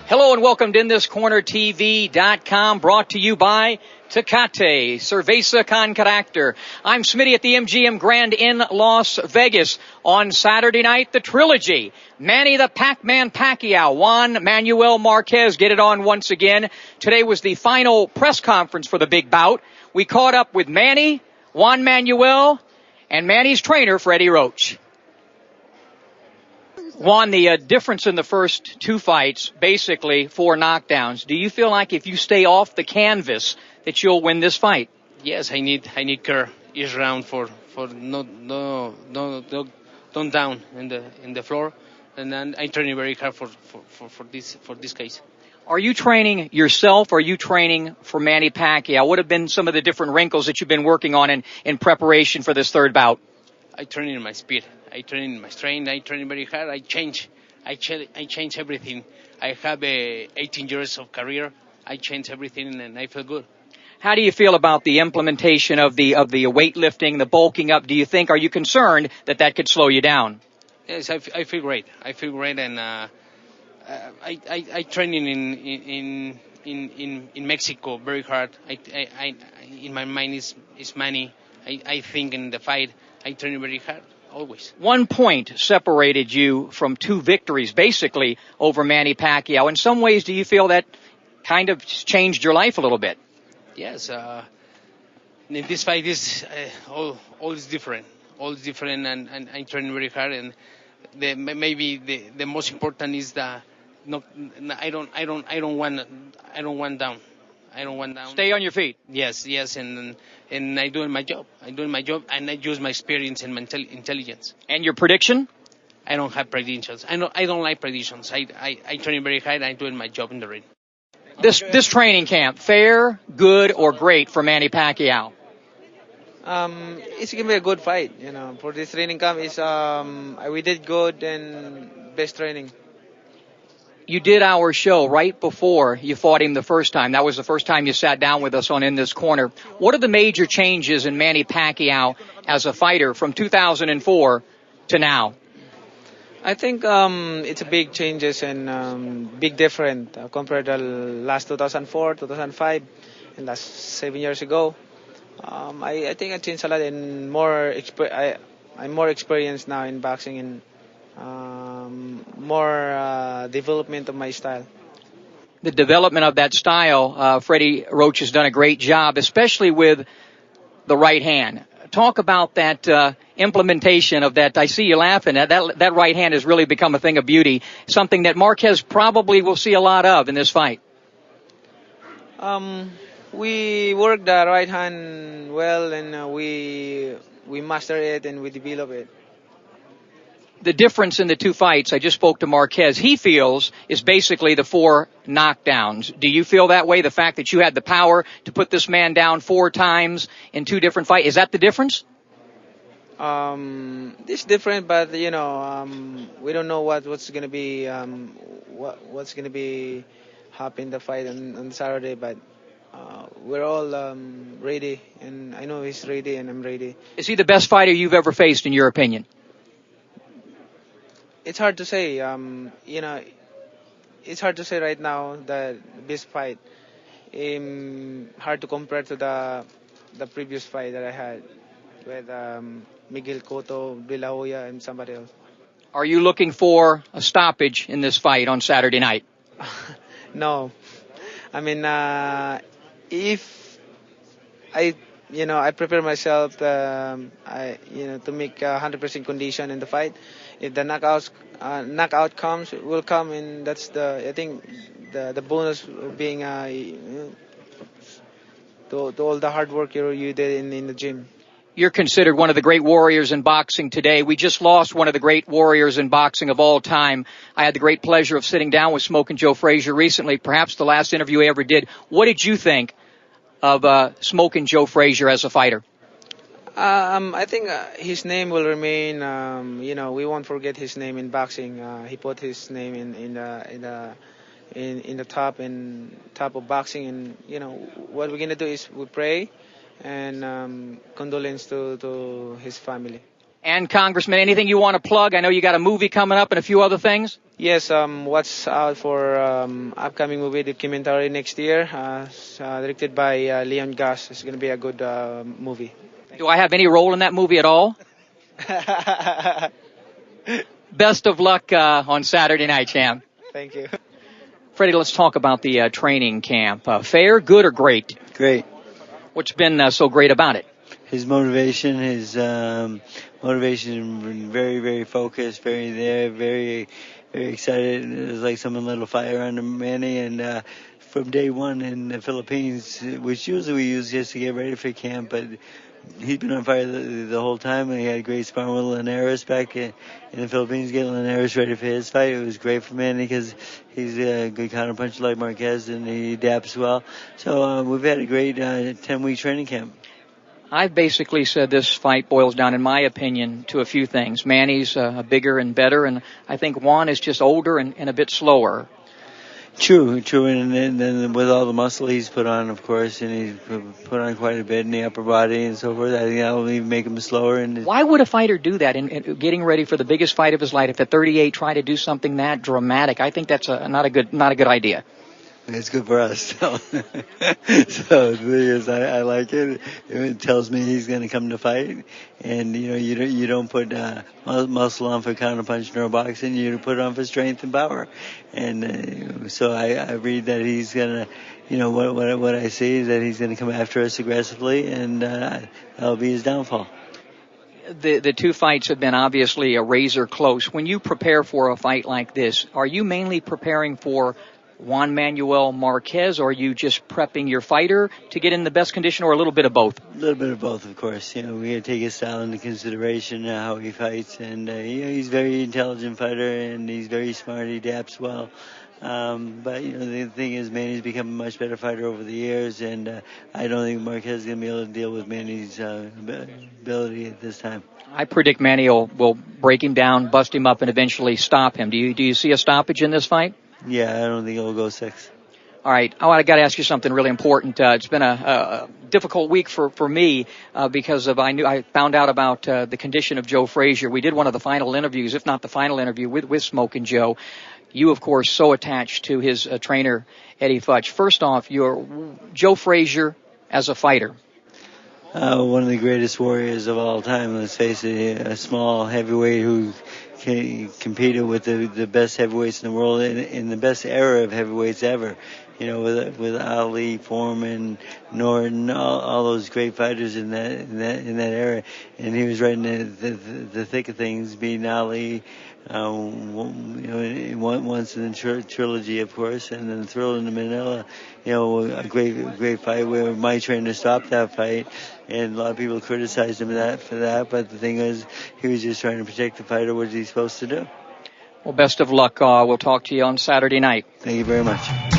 Hello and welcome to InThisCornerTV.com, brought to you by Tecate, Cerveza Tecate. I'm Smitty at the MGM Grand in Las Vegas. On Saturday night, the trilogy. Manny the Pac-Man Pacquiao, Juan, Manuel, Marquez get it on once again. Today was the final press conference for the big bout. We caught up with Manny, Juan Manuel, and Manny's trainer, Freddie Roach. Juan, the difference in the first two fights, basically 4 knockdowns. Do you feel like if you stay off the canvas that you'll win this fight? Yes, I need care each round for no down in the floor, and then I training very hard for this case. Are you training yourself or are you training for Manny Pacquiao? What have been some of the different wrinkles that you've been working on in preparation for this third bout? I train in my speed. I train in my strength. I train very hard. I change everything. I have 18 years of career. I change everything and I feel good. How do you feel about the implementation of the weightlifting, the bulking up? Are you concerned that could slow you down? Yes, I feel great. I feel great, and I training in Mexico very hard. I in my mind is Manny. I think in the fight I train very hard always. 1 point separated you from 2 victories, basically, over Manny Pacquiao. In some ways, do you feel that kind of changed your life a little bit? Yes. In this fight, all is different. All is different, and I train very hard. And maybe the most important is I don't want down. I don't want down. Stay on your feet. Yes, and I doing my job. And I use my experience and mental intelligence. And your prediction? I don't have predictions. I don't like predictions. I train very hard. I'm doing my job in the ring. This training camp, fair, good, or great for Manny Pacquiao? It's gonna be a good fight. For this training camp, we did good and best training. You did our show right before you fought him the first time. That was the first time you sat down with us on In This Corner. What are the major changes in Manny Pacquiao as a fighter from 2004 to now? I think it's a big changes and big different compared to last 2004, 2005, and last 7 years ago. I think I changed a lot and I'm more experienced now in boxing and more development of my style. The development of that style, Freddie Roach has done a great job, especially with the right hand. Talk about that implementation of that. I see you laughing. That right hand has really become a thing of beauty, something that Marquez probably will see a lot of in this fight. We work the right hand well, and we master it and we develop it. The difference in the 2 fights, I just spoke to Marquez, he feels is basically the 4 knockdowns. Do you feel that way? The fact that you had the power to put this man down 4 times in 2 different fights, is that the difference? It's different, but we don't know what's gonna be what's gonna be happen the fight on Saturday, but we're all ready, and I know he's ready, and I'm ready. Is he the best fighter you've ever faced, in your opinion? It's hard to say. It's hard to say right now the best fight. Hard to compare to the previous fight that I had with Miguel Cotto, De La Hoya, and somebody else. Are you looking for a stoppage in this fight on Saturday night? No. I mean, if I prepare myself to make 100% condition in the fight. If the knockout will come, and that's I think the bonus of being to all the hard work you did in the gym. You're considered one of the great warriors in boxing today. We just lost one of the great warriors in boxing of all time. I had the great pleasure of sitting down with Smokin' Joe Frazier recently, perhaps the last interview I ever did. What did you think of Smokin' Joe Frazier as a fighter? I think his name will remain. We won't forget his name in boxing. He put his name in the top of boxing, and what we're gonna do is we pray and condolence to his family. And Congressman, anything you want to plug? I know you got a movie coming up and a few other things. Yes, watch out for upcoming movie documentary next year, directed by Leon Gas. It's going to be a good movie. Do I have any role in that movie at all? Best of luck on Saturday night, champ. Thank you. Freddie, let's talk about the training camp. Fair, good, or great? Great. What's been so great about it? His motivation, very, very focused, very there, very, very excited. It was like someone lit a fire under Manny, and from day one in the Philippines, which usually we use just to get ready for camp, but he's been on fire the whole time, and he had great sparring with Linares back in the Philippines, getting Linares ready for his fight. It was great for Manny because he's a good counterpuncher like Marquez, and he adapts well. So we've had a great 10-week training camp. I've basically said this fight boils down, in my opinion, to a few things. Manny's bigger and better, and I think Juan is just older and a bit slower. True, and then with all the muscle he's put on, of course, and he's put on quite a bit in the upper body and so forth, I think that will even make him slower. Why would a fighter do that in getting ready for the biggest fight of his life? If at 38 try to do something that dramatic, I think that's not a good idea. It's good for us. So the thing is, I like it. It tells me he's going to come to fight, and you don't put muscle on for counterpunching or boxing. You put it on for strength and power, and so I read that he's going to, what I see is that he's going to come after us aggressively, and that'll be his downfall. The two fights have been obviously a razor close. When you prepare for a fight like this, are you mainly preparing for Juan Manuel Marquez, or are you just prepping your fighter to get in the best condition, or a little bit of both? A little bit of both, of course. We got to take his style into consideration, how he fights, and he's a very intelligent fighter, and he's very smart. He adapts well. But the thing is, Manny's become a much better fighter over the years, and I don't think Marquez is going to be able to deal with Manny's ability at this time. I predict Manny will break him down, bust him up, and eventually stop him. Do you see a stoppage in this fight? Yeah, I don't think it'll go 6. All right. I got to ask you something really important. It's been a difficult week for me because I found out about the condition of Joe Frazier. We did one of the final interviews, if not the final interview, with Smoke and Joe. You, of course, so attached to his trainer, Eddie Futch. First off, you're Joe Frazier as a fighter. One of the greatest warriors of all time, let's face it, a small heavyweight who competed with the best heavyweights in the world in the best era of heavyweights ever. With Ali, Foreman, Norton, all those great fighters in that era, and he was right in the thick of things, beating Ali. Once in the trilogy, of course, and then Thrill in Manila. A great fight where my trainer stopped that fight, and a lot of people criticized him for that. But the thing is, he was just trying to protect the fighter. What is he supposed to do? Well, best of luck. We'll talk to you on Saturday night. Thank you very much.